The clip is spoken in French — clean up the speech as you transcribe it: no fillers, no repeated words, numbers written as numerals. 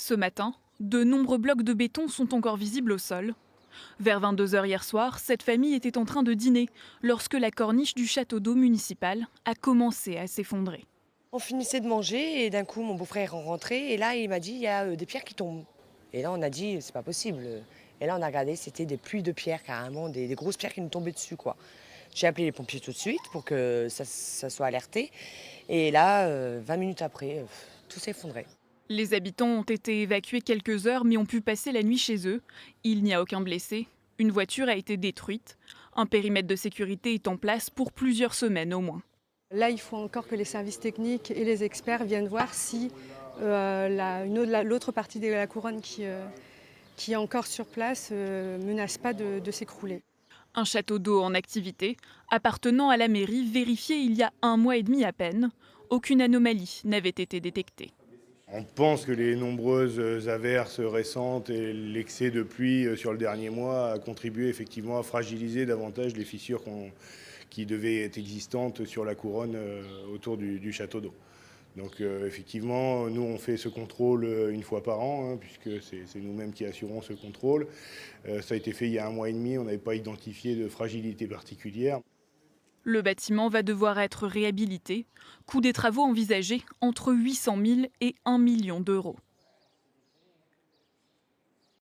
Ce matin, de nombreux blocs de béton sont encore visibles au sol. Vers 22 heures hier soir, cette famille était en train de dîner lorsque la corniche du château d'eau municipal a commencé à s'effondrer. On finissait de manger et d'un coup, mon beau-frère est rentré et là, il m'a dit: «Il y a, des pierres qui tombent». Et là, on a dit: «C'est pas possible», et là, on a regardé, c'était des pluies de pierres carrément, des grosses pierres qui nous tombaient dessus, quoi. J'ai appelé les pompiers tout de suite pour que ça soit alerté et là, 20 minutes après, tout s'est effondré. Les habitants ont été évacués quelques heures mais ont pu passer la nuit chez eux. Il n'y a aucun blessé. Une voiture a été détruite. Un périmètre de sécurité est en place pour plusieurs semaines au moins. Là, il faut encore que les services techniques et les experts viennent voir si l'autre partie de la couronne qui est encore sur place menace pas de s'écrouler. Un château d'eau en activité, appartenant à la mairie, vérifié il y a un mois et demi à peine. Aucune anomalie n'avait été détectée. On pense que les nombreuses averses récentes et l'excès de pluie sur le dernier mois a contribué effectivement à fragiliser davantage les fissures qui devaient être existantes sur la couronne autour du château d'eau. Donc effectivement, nous on fait ce contrôle une fois par an, hein, puisque c'est nous-mêmes qui assurons ce contrôle. Ça a été fait il y a un mois et demi, on n'avait pas identifié de fragilité particulière. Le bâtiment va devoir être réhabilité. Coût des travaux envisagés entre 800 000 et 1 million d'euros.